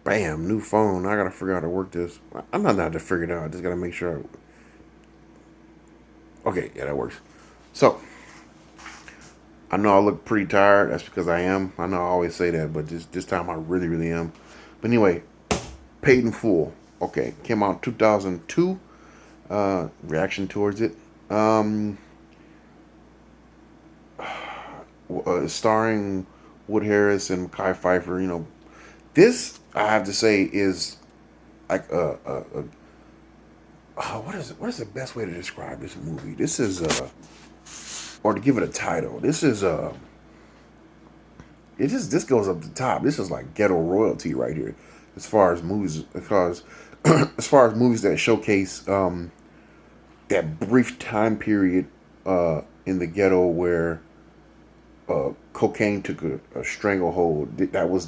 Bam, new phone. I gotta figure out how to work this. I'm not how to figure it out. I just gotta make sure. Okay, yeah, that works. So I know I look pretty tired. That's because I am. I know I always say that, but this time I really, really am. But anyway, Paid in Full. Okay, came out in 2002. Reaction towards it. Um, Starring Wood Harris and Mekhi Phifer. This I have to say is like what is it? What is the best way to describe this movie? This is or to give it a title. This is this goes up the top. This is like ghetto royalty right here, as far as movies. Because as far as movies that showcase that brief time period in the ghetto where cocaine took a stranglehold. That was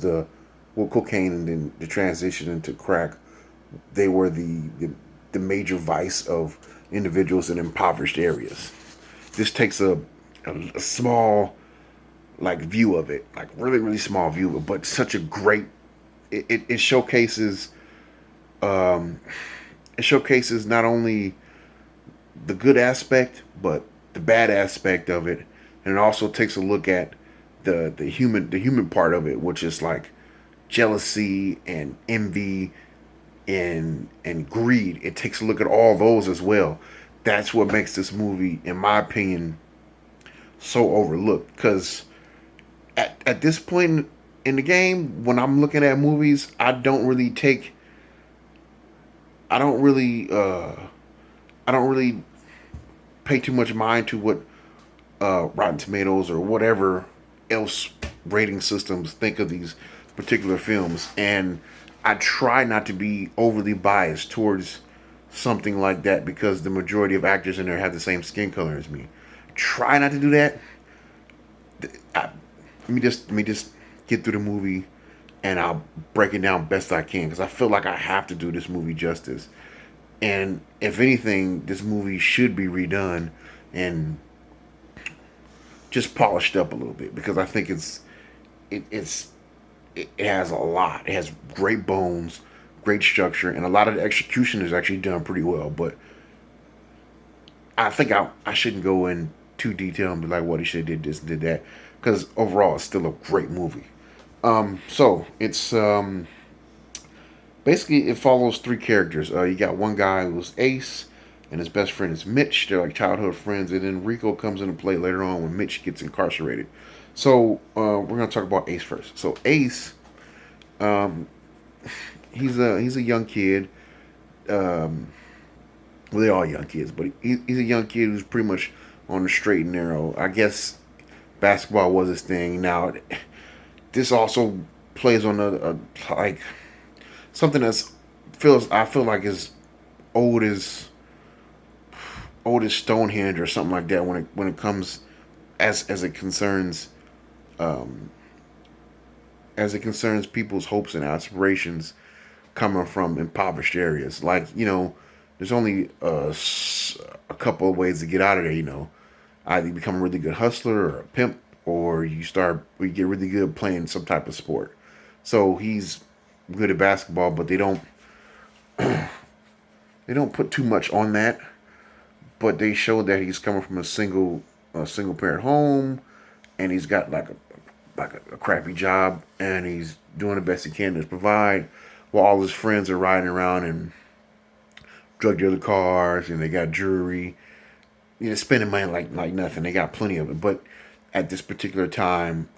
cocaine, and then the transition into crack. They were the major vice of individuals in impoverished areas. This takes a small like view of it, like really really small view of it, but such a great. It showcases it showcases not only the good aspect but the bad aspect of it, and it also takes a look at the human part of it, which is like jealousy and envy and greed. It takes a look at all those as well. That's what makes this movie, in my opinion, so overlooked. Because at this point in the game, when I'm looking at movies, I don't really I don't really pay too much mind to what Rotten Tomatoes or whatever else rating systems think of these particular films, and I try not to be overly biased towards something like that because the majority of actors in there have the same skin color as me. Try not to do that. Let me just get through the movie, and I'll break it down best I can because I feel like I have to do this movie justice. And if anything, this movie should be redone and just polished up a little bit because I think it's it has a lot. It has great bones, great structure, and a lot of the execution is actually done pretty well. But I think I shouldn't go in too detail and be like, what he should have did this and did that, because overall it's still a great movie. So it's basically it follows three characters. You got one guy who's Ace, and his best friend is Mitch. They're like childhood friends, and then Rico comes into play later on when Mitch gets incarcerated. So we're gonna talk about Ace first. So Ace, um, he's a young kid. Um, well, they're all young kids, but he's a young kid who's pretty much on the straight and narrow. I guess basketball was his thing. Now, this also plays on like something that's feels I feel like is old as old as Stonehenge or something like that when it comes as it concerns um, people's hopes and aspirations coming from impoverished areas. Like there's only a couple of ways to get out of there. Either you become a really good hustler or a pimp, or you get really good playing some type of sport. So he's good at basketball, but they don't put too much on that. But they show that he's coming from a single parent home, and he's got like a crappy job, and he's doing the best he can to provide, while all his friends are riding around in drug dealer cars, and they got jewelry, spending money like nothing. They got plenty of it, but at this particular time,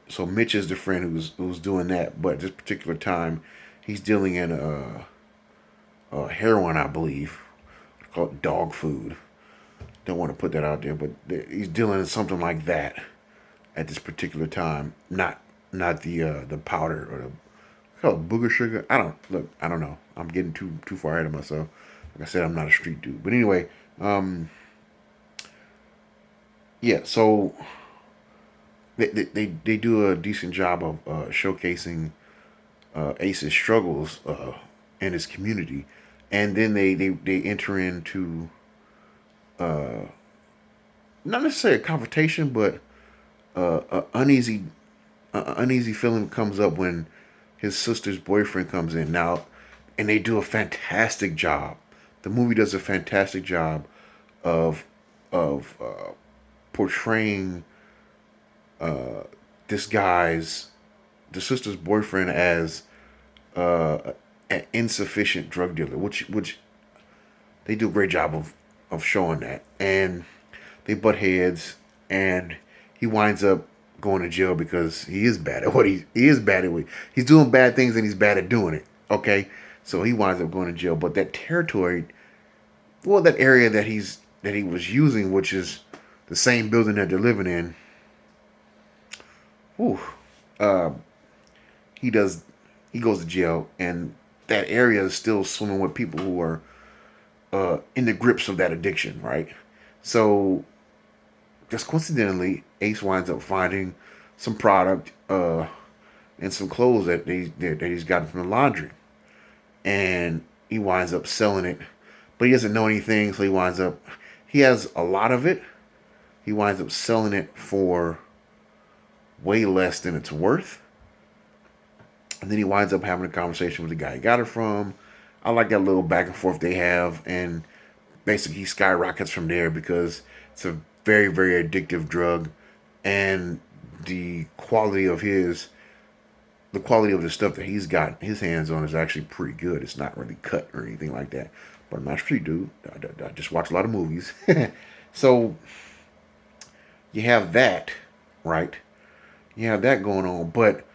so Mitch is the friend who's doing that, but at this particular time, he's dealing in heroin, I believe, called dog food. Don't want to put that out there, but he's dealing in something like that at this particular time. Not the powder or the call it booger sugar. I don't know. I'm getting too far ahead of myself. Like I said, I'm not a street dude. But anyway, yeah. So they do a decent job of showcasing Ace's struggles in his community, and then they enter into not necessarily a confrontation, but uh, a uneasy uneasy feeling comes up when his sister's boyfriend comes in now, and they do a fantastic job. The movie does a fantastic job of of portraying this guy's the sister's boyfriend as an insufficient drug dealer, which they do a great job of showing that. And they butt heads, and he winds up going to jail because he is bad at what he is bad at. He's doing bad things and he's bad at doing it. Okay, so he winds up going to jail. But that territory, well, that area that he was using, which is the same building that they're living in. Whew, uh, he does he goes to jail, and that area is still swimming with people who are in the grips of that addiction, right? So just coincidentally, Ace winds up finding some product and some clothes that he's gotten from the laundry, and he winds up selling it, but he doesn't know anything, so he has a lot of it. He winds up selling it for way less than it's worth, and then he winds up having a conversation with the guy he got it from. I like that little back and forth they have, and basically he skyrockets from there because it's a very, very addictive drug, and the quality of the quality of the stuff that he's got his hands on is actually pretty good. It's not really cut or anything like that. But I'm not a street dude. I just watch a lot of movies. So you have that, right? You have that going on, but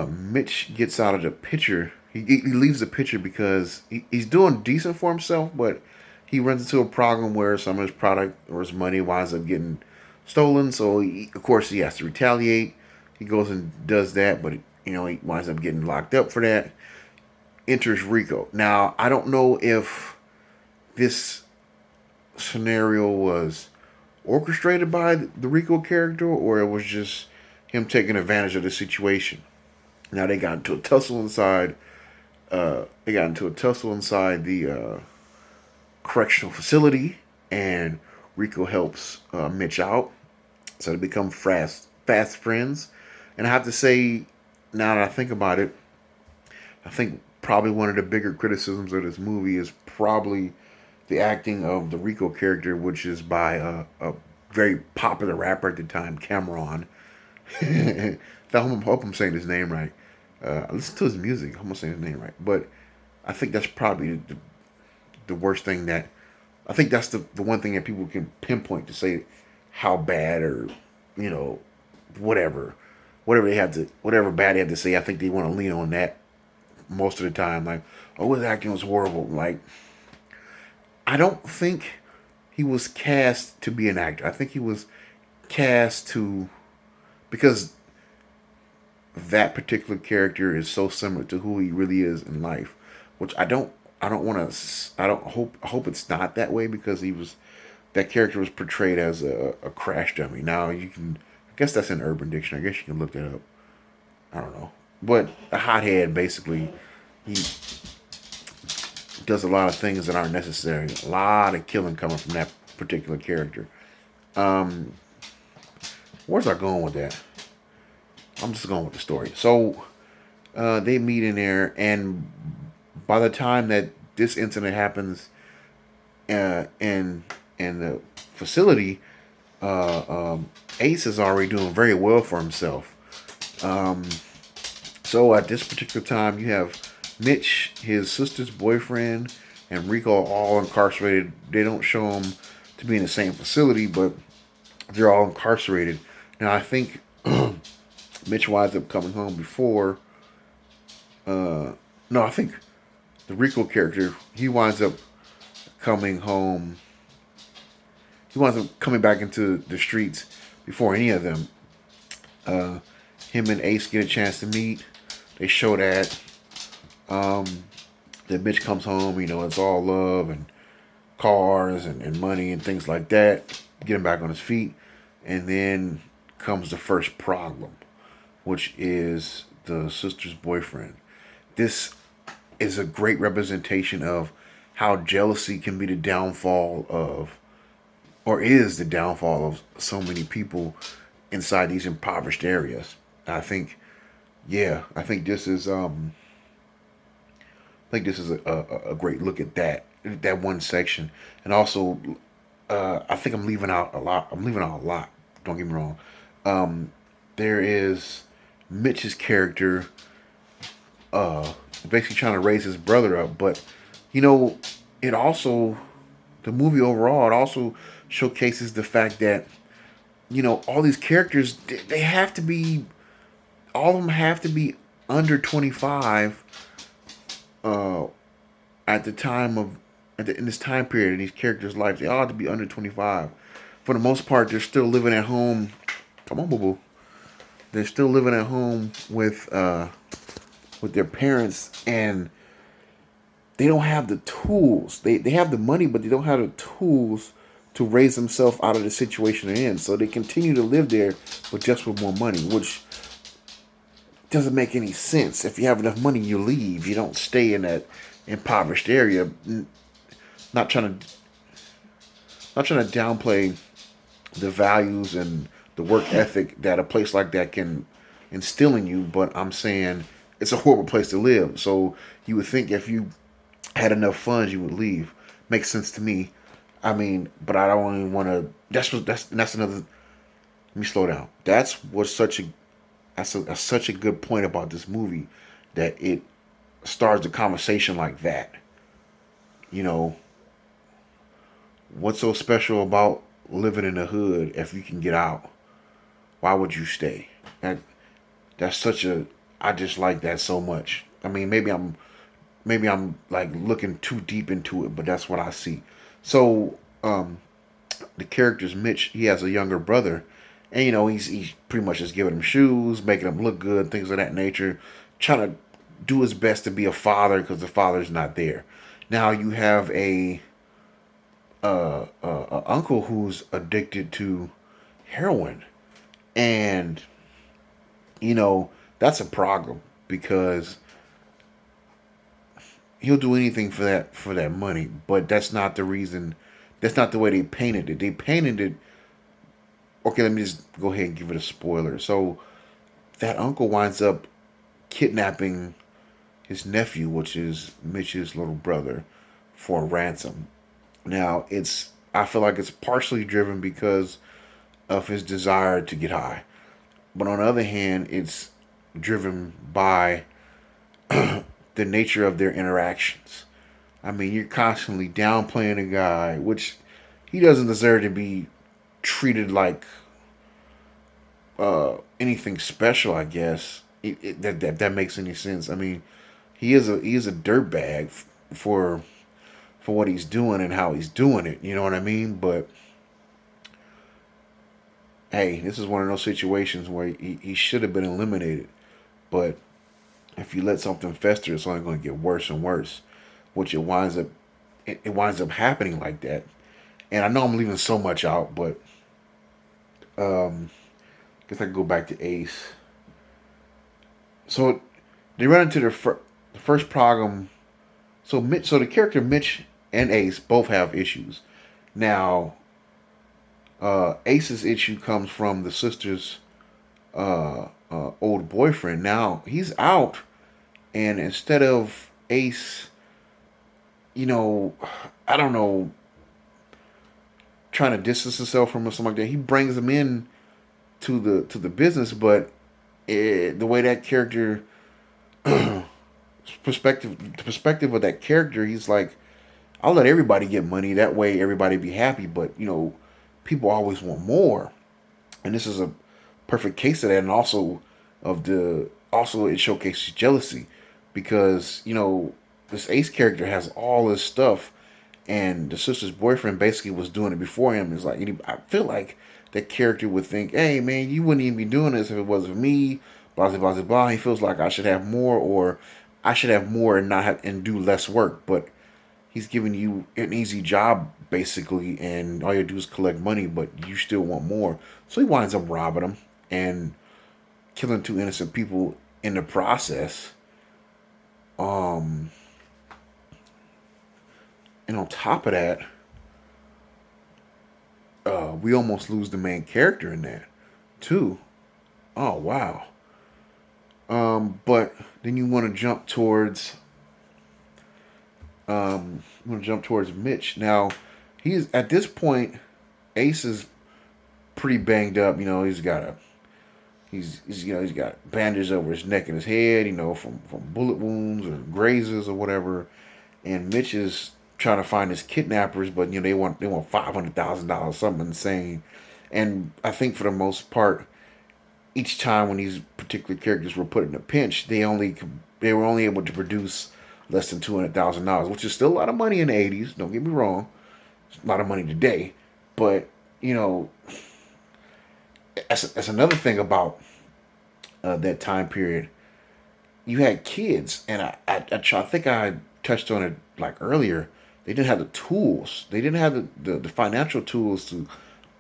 Mitch gets out of the picture. He leaves the picture because he's doing decent for himself, but he runs into a problem where some of his product or his money winds up getting stolen. So of course he has to retaliate. He goes and does that, but he winds up getting locked up for that. Enters Rico. Now I don't know if this scenario was orchestrated by the Rico character or it was just him taking advantage of the situation. Now they got into a tussle inside. They got into a tussle inside the correctional facility, and Rico helps Mitch out. So they become fast friends. And I have to say, now that I think about it, I think probably one of the bigger criticisms of this movie is probably the acting of the Rico character, which is by a very popular rapper at the time, Cameron. I hope I'm saying his name right. I listen to his music. I'm gonna say his name right, but I think that's probably the worst thing that I think that's the one thing that people can pinpoint to say how bad or you know whatever whatever bad they have to say. I think they want to lean on that most of the time. Like, oh, his acting was horrible. Like, I don't think he was cast to be an actor. I think he was cast to because that particular character is so similar to who he really is in life, which I don't want to I hope it's not that way because that character was portrayed as a crash dummy. Now you can I guess that's in Urban Dictionary. I guess you can look that up. I don't know, but a hothead basically he does a lot of things that aren't necessary. A lot of killing coming from that particular character. Um, where's I going with that? I'm just going with the story. So they meet in there, and by the time that this incident happens in the facility, Ace is already doing very well for himself. Um, so at this particular time, you have Mitch, his sister's boyfriend, and Rico all incarcerated. They don't show them to be in the same facility, but they're all incarcerated. Now I think Mitch winds up coming home before. No, I think the Rico character he winds up coming home. He winds up coming back into the streets before any of them. Uh, Him and Ace get a chance to meet. They show that. Um, then Mitch comes home. It's all love and cars and money and things like that. Get him back on his feet, and then comes the first problem, which is the sister's boyfriend. This is a great representation of how jealousy can be the downfall of, or is the downfall of so many people inside these impoverished areas. I think Yeah, I think this is a great look at that one section, and also I think I'm leaving out a lot. I'm leaving out a lot. Don't get me wrong. Um, there is Mitch's character, uh, basically trying to raise his brother up, but you know, it also the movie overall it also showcases the fact that all these characters they have to be all of them have to be under 25 uh, at the time of in this time period in these characters' lives. They all have to be under 25. For the most part, they're still living at home. Come on, boo boo. They're still living at home with their parents, and they don't have the tools. They have the money, but they don't have the tools to raise themselves out of the situation they're in. So they continue to live there, but just with more money, which doesn't make any sense. If you have enough money, you leave. You don't stay in that impoverished area. Not trying to not trying to downplay the values and the work ethic that a place like that can instill in you, but I'm saying it's a horrible place to live. So you would think if you had enough funds, you would leave. Makes sense to me. I mean, but I don't even want to. That's another. Let me slow down. That's such a good point about this movie, that it starts the conversation like that. You know, what's so special about living in the hood if you can get out? Why would you stay? That that's such a I just like that so much. I mean, maybe I'm like looking too deep into it, but that's what I see. So, the character's Mitch. He has a younger brother, and he's pretty much just giving him shoes, making him look good, things of that nature, trying to do his best to be a father because the father's not there. Now you have a uncle who's addicted to heroin, and that's a problem because he'll do anything for that money. But that's not the reason. That's not the way they painted it. They painted it. Okay, let me just go ahead and give it a spoiler. So that uncle winds up kidnapping his nephew, which is Mitch's little brother, for ransom. Now it's I feel like it's partially driven because of his desire to get high, but on the other hand, it's driven by the nature of their interactions. I mean, you're constantly downplaying a guy, which he doesn't deserve to be treated like anything special. I guess that makes any sense. I mean, he is a dirtbag for what he's doing and how he's doing it. You know what I mean? But hey, this is one of those situations where he should have been eliminated. But if you let something fester, it's only going to get worse and worse, which it winds up happening like that. And I know I'm leaving so much out, but um, I guess I can go back to Ace. So they run into the first problem. So the character Mitch and Ace both have issues. Now, Ace's issue comes from the sister's old boyfriend. Now he's out, and instead of Ace, you know, I don't know, trying to distance himself from him or something like that, he brings him in to the business. But the way that character the perspective of that character, he's like, I'll let everybody get money. That way, everybody be happy. But people always want more, and this is a perfect case of that. And also it showcases jealousy because this Ace character has all this stuff, and the sister's boyfriend basically was doing it before him. It's like I feel like that character would think, "Hey, man, you wouldn't even be doing this if it wasn't for me." Blah blah blah blah. He feels like I should have more, or I should have more and not have and do less work. But he's giving you an easy job basically, and all you do is collect money, but you still want more. So he winds up robbing them and killing two innocent people in the process. Um, and on top of that, we almost lose the main character in that too. Oh wow! But then you want to jump towards Mitch. Now, he's at this point, Ace is pretty banged up. He's got bandages over his neck and his head. From bullet wounds or grazes or whatever. And Mitch is trying to find his kidnappers, but they want $500,000, something insane. And I think for the most part, each time when these particular characters were put in a pinch, they were only able to produce less than $200,000, which is still a lot of money in the '80s. Don't get me wrong, it's a lot of money today, but that's another thing about that time period. You had kids, and I think I touched on it like earlier. They didn't have the tools. They didn't have the financial tools to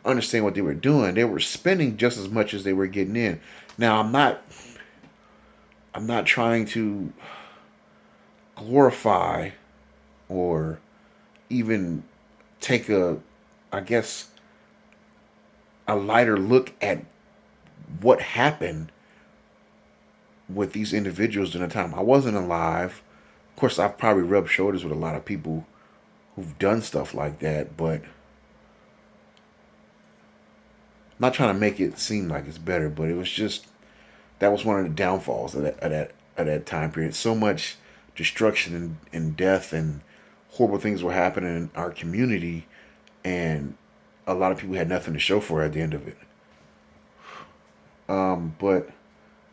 understand what they were doing. They were spending just as much as they were getting in. Now I'm not trying to glorify or even take I guess a lighter look at what happened with these individuals during the time. I wasn't alive. Of course, I've probably rubbed shoulders with a lot of people who've done stuff like that, but I'm not trying to make it seem like it's better, but it was just that was one of the downfalls of that time period. So much destruction and death and horrible things were happening in our community, and a lot of people had nothing to show for it at the end of it. But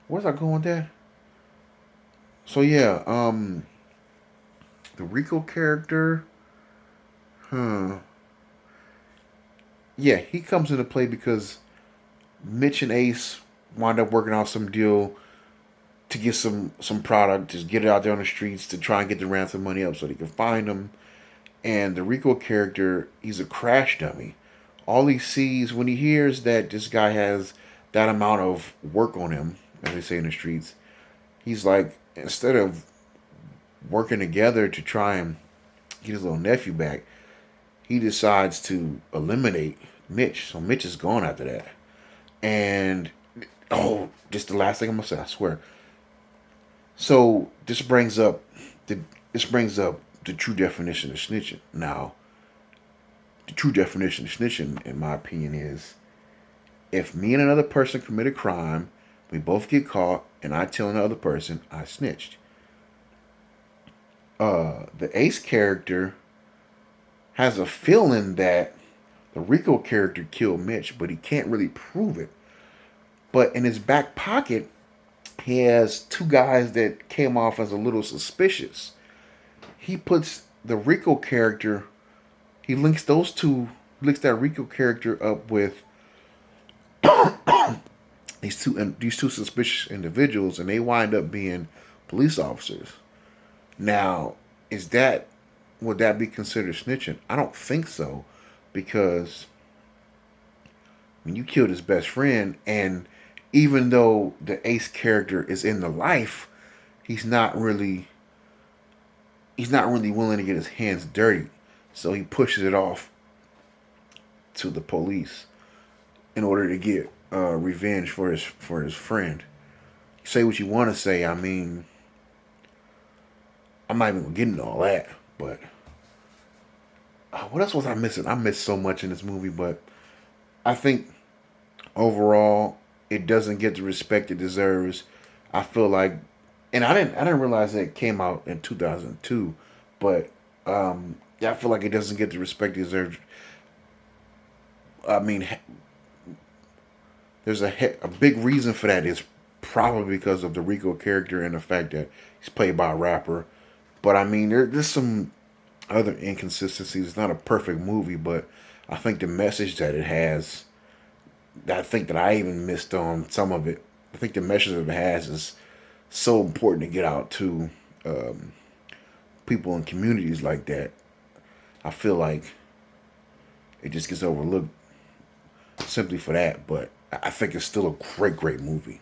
where's I going with that? So yeah, the Rico character, huh? Yeah, he comes into play because Mitch and Ace wind up working out some deal to get some product, just get it out there on the streets to try and get the ransom money up so they can find them. And the Rico character, he's a crash dummy. All he sees when he hears that this guy has that amount of work on him, as they say in the streets, he's like, instead of working together to try and get his little nephew back, he decides to eliminate Mitch. So Mitch is gone after that. And just the last thing I'm gonna say, I swear. So this brings up the true definition of snitching. Now, the true definition of snitching, in my opinion, is if me and another person commit a crime, we both get caught, and I tell another person I snitched. The Ace character has a feeling that the Rico character killed Mitch, but he can't really prove it. But in his back pocket, he has two guys that came off as a little suspicious. He puts the Rico character, he links that Rico character up with these two suspicious individuals, and they wind up being police officers. Now, is that would that be considered snitching? I don't think so, because when you killed his best friend, and even though the Ace character is in the life, he's not really he's not really willing to get his hands dirty, so he pushes it off to the police in order to get revenge for his friend. Say what you want to say. I mean, I'm not even gonna get into all that. But what else was I missing? I missed so much in this movie, but I think overall it doesn't get the respect it deserves. I feel like, and I didn't realize that it came out in 2002, but yeah, I feel like it doesn't get the respect it deserves. I mean, there's a big reason for that is probably because of the Rico character and the fact that he's played by a rapper. But I mean, there's some other inconsistencies. It's not a perfect movie, but I think the message that it has, I think that I even missed on some of it. I think the message that it has is so important to get out to um, people in communities like that. I feel like it just gets overlooked simply for that, but I think it's still a great, great movie.